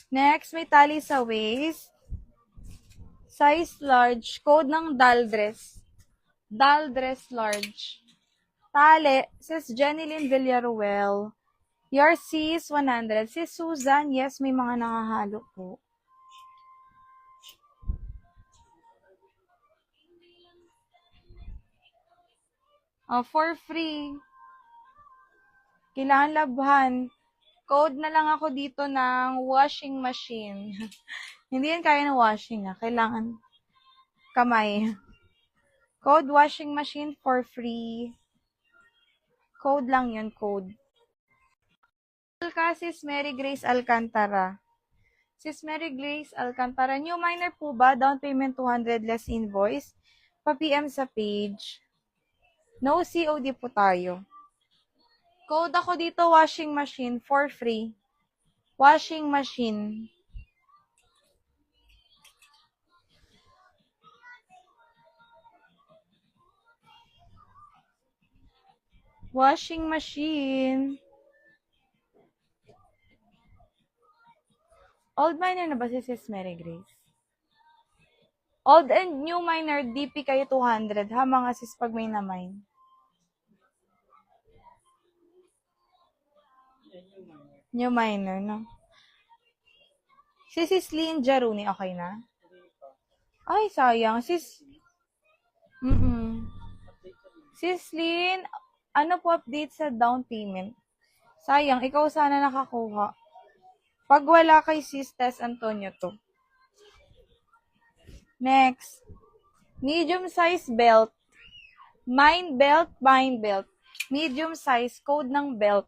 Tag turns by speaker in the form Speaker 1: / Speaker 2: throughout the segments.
Speaker 1: Next, may tali sa waist. Size large. Code ng Daldress. Daldress large. Tali, sis Jenilyn Villaruel. Your sis 100. Sis Susan, yes, may mga nakahalo po. For free. Kailangan labhan. Code na lang ako dito ng washing machine. Hindi yan kaya ng washing, Kailangan kamay. Code washing machine for free. Code lang yun, code. Sis Mary Grace Alcantara. Sis Mary Grace Alcantara, new minor po ba? Down payment 200 less invoice. Pa-PM sa page. No COD po tayo. Code ako dito, washing machine for free. Washing machine. Washing machine. Old minor na ba si Sis Mary Grace? Old and new minor, DP kayo 200, ha mga sis pag may na-mine. New minor, no? Si Sis Lynn Jaruni, okay na? Ay, sayang. Sis Lynn, ano po update sa down payment? Sayang, ikaw sana nakakuha. Pag wala kay Sis Tess Antonio to. Next. Medium size belt. Mine belt. Medium size, code ng belt.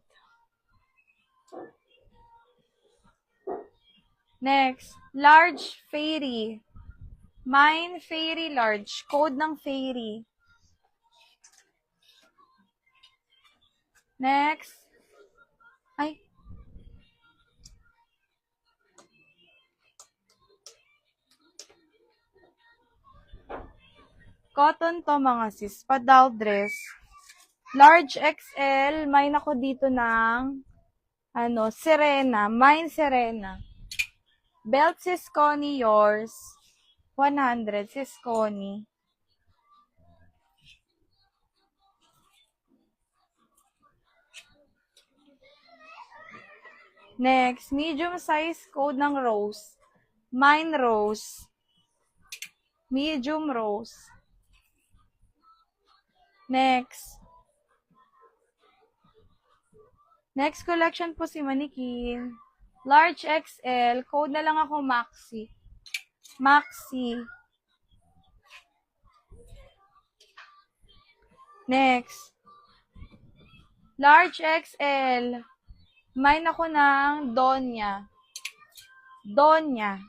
Speaker 1: Next. Large fairy. Mine fairy large, code ng fairy. Next. Ay. Cotton to mga sis. Padal dress. Large XL. Mine ako dito ng Serena. Mine Serena. Belt sis Connie, yours. 100 sis Connie. Next, medium size code ng rose. Mine rose. Medium rose. Next. Next collection po si Manikin. Large XL. Code na lang ako Maxi. Maxi. Next. Large XL. Mine ako ng Donya. Donya.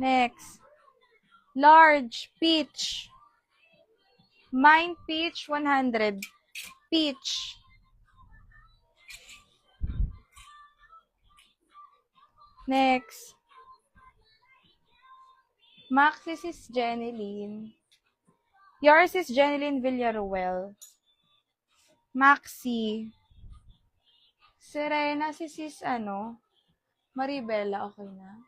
Speaker 1: Next. Large peach. Mine peach 100. Peach. Next. Maxi is Jenilyn. Yours is Jenilyn Villaruel. Maxi. Serena si sis Maribela, okay na?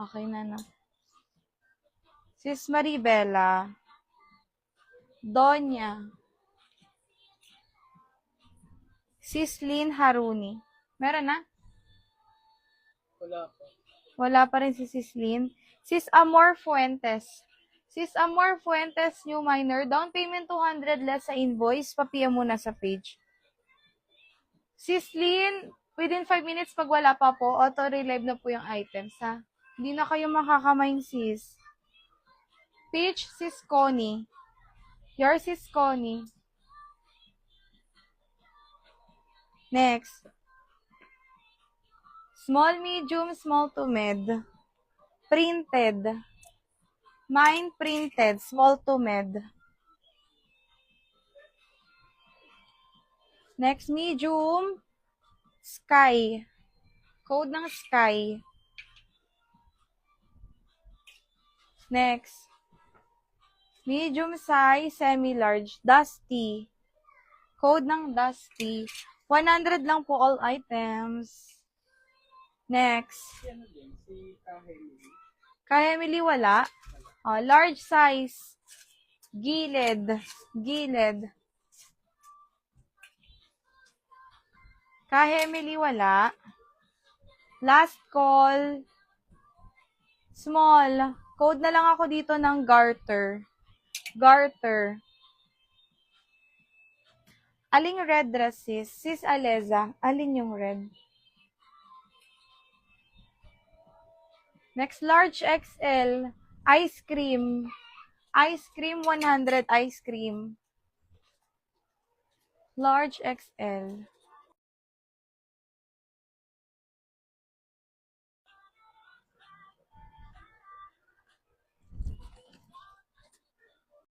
Speaker 1: Okay na, no? Sis Maribela. Donya. Sis Lynn Haruni. Meron na?
Speaker 2: Wala pa.
Speaker 1: Wala pa rin si Sis Lynn. Sis Amor Fuentes. Sis Amor Fuentes, new minor. Down payment 200 less sa invoice. Pa-PM muna sa page. Sis Lynn, within 5 minutes pag wala pa po, auto-relive na po yung items, ha? Hindi na kayo makakamain, sis. Peach, sis Connie. Yours is Connie. Next. Small, medium, small to mid. Printed. Mine printed, small to mid. Next, medium, sky. Code ng sky. Next, medium size, semi-large, dusty. Code ng Dusty. 100 lang po all items. Next.
Speaker 2: Si ano din, si Kahemili.
Speaker 1: Kaya Emily wala. Large size. Gilid. Gilid. Kaya Emily wala. Last call. Small. Code na lang ako dito ng garter. Garter. Aling red dress, sis? Sis Aleza, alin yung red? Next, large XL. Ice cream. Ice cream, 100 ice cream. Large XL.